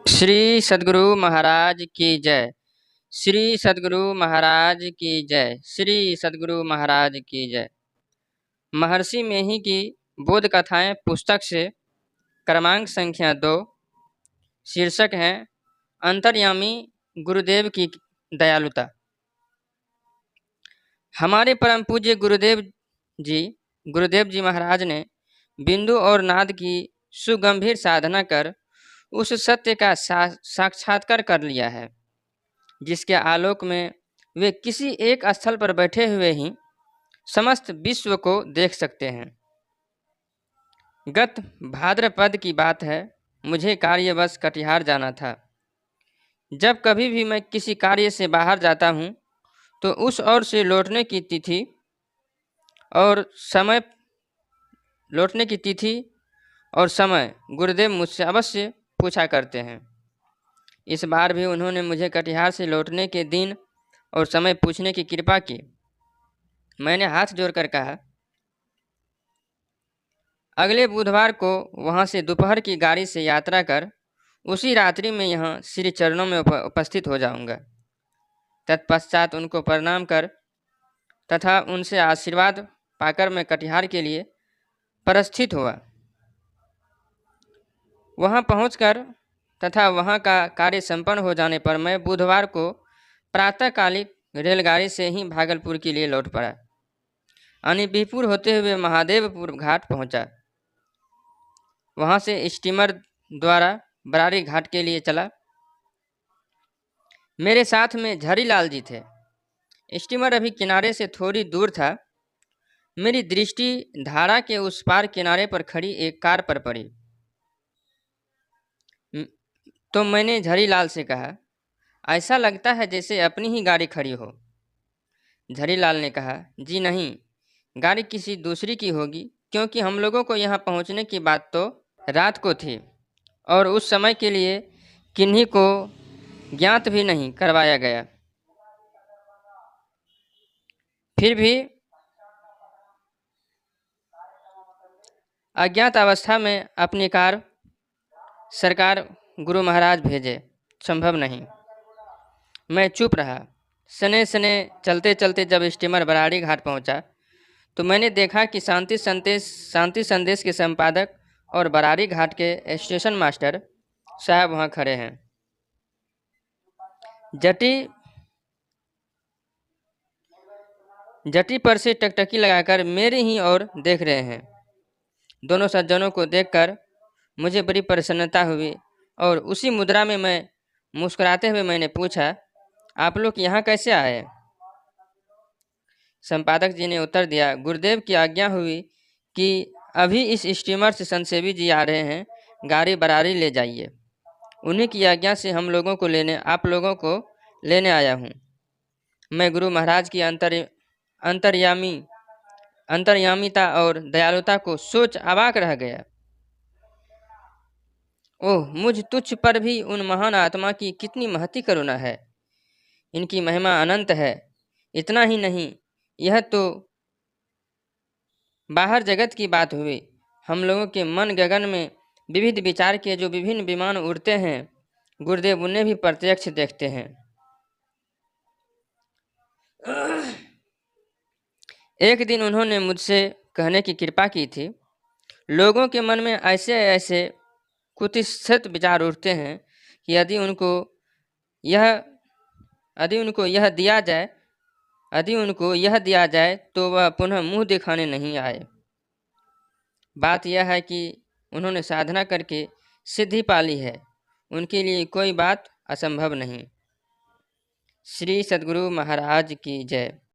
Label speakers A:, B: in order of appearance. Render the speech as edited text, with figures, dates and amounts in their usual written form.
A: श्री सद्गुरु महाराज की जय। श्री सद्गुरु महाराज की जय। श्री सद्गुरु महाराज की जय। महर्षि मेही की बोध कथाएं पुस्तक से क्रमांक संख्या 2। शीर्षक है अंतर्यामी गुरुदेव की दयालुता। हमारे परम पूज्य गुरुदेव जी महाराज ने बिंदु और नाद की सुगंभीर साधना कर उस सत्य का साक्षात्कार कर लिया है जिसके आलोक में वे किसी एक स्थल पर बैठे हुए ही समस्त विश्व को देख सकते हैं। गत भाद्रपद की बात है। मुझे कार्यवश कटिहार जाना था। जब कभी भी मैं किसी कार्य से बाहर जाता हूँ तो उस ओर से लौटने की तिथि और समय गुरुदेव मुझसे अवश्य पूछा करते हैं। इस बार भी उन्होंने मुझे कटिहार से लौटने के दिन और समय पूछने की कृपा की। मैंने हाथ जोड़कर कहा, अगले बुधवार को वहां से दोपहर की गाड़ी से यात्रा कर उसी रात्रि में यहाँ श्री चरणों में उपस्थित हो जाऊंगा। तत्पश्चात उनको प्रणाम कर तथा उनसे आशीर्वाद पाकर मैं कटिहार के लिए प्रस्थित हुआ। वहां पहुंचकर तथा वहां का कार्य संपन्न हो जाने पर मैं बुधवार को प्रातःकालिक रेलगाड़ी से ही भागलपुर के लिए लौट पड़ा। अनिबीपुर होते हुए महादेवपुर घाट पहुंचा। वहां से स्टीमर द्वारा बरारी घाट के लिए चला। मेरे साथ में झरीलाल जी थे। स्टीमर अभी किनारे से थोड़ी दूर था। मेरी दृष्टि धारा के उस पार किनारे पर खड़ी एक कार पर पड़ी तो मैंने झरीलाल से कहा, ऐसा लगता है जैसे अपनी ही गाड़ी खड़ी हो। झरीलाल ने कहा, जी नहीं, गाड़ी किसी दूसरी की होगी, क्योंकि हम लोगों को यहाँ पहुँचने की बात तो रात को थी और उस समय के लिए किन्हीं को ज्ञात भी नहीं करवाया गया। फिर भी अज्ञात अवस्था में अपनी कार सरकार गुरु महाराज भेजे, संभव नहीं। मैं चुप रहा। सने सने चलते चलते जब स्टीमर बराड़ी घाट पहुंचा तो मैंने देखा कि शांति संदेश के संपादक और बराड़ी घाट के स्टेशन मास्टर साहब वहां खड़े हैं। जटी पर से टकटकी लगाकर मेरी ही ओर देख रहे हैं। दोनों सज्जनों को देखकर मुझे बड़ी प्रसन्नता हुई और उसी मुद्रा में मैं मुस्कुराते हुए मैंने पूछा, आप लोग यहाँ कैसे आए? संपादक जी ने उत्तर दिया, गुरुदेव की आज्ञा हुई कि अभी इस स्टीमर से संसेवी जी आ रहे हैं, गाड़ी बरारी ले जाइए। उन्हीं की आज्ञा से आप लोगों को लेने आया हूँ। मैं गुरु महाराज की अंतर्यामिता और दयालुता को सोच अवाक रह गया। ओह, मुझ तुच्छ पर भी उन महान आत्मा की कितनी महती करुणा है। इनकी महिमा अनंत है। इतना ही नहीं, यह तो बाहर जगत की बात हुई। हम लोगों के मन गगन में विविध विचार के जो विभिन्न विमान उड़ते हैं, गुरुदेव उन्हें भी प्रत्यक्ष देखते हैं। एक दिन उन्होंने मुझसे कहने की कृपा की थी, लोगों के मन में ऐसे ऐसे कुत्सित विचार उठते हैं कि यदि उनको यह दिया जाए तो वह पुनः मुंह दिखाने नहीं आए। बात यह है कि उन्होंने साधना करके सिद्धि पाली है। उनके लिए कोई बात असंभव नहीं। श्री सद्गुरु महाराज की जय।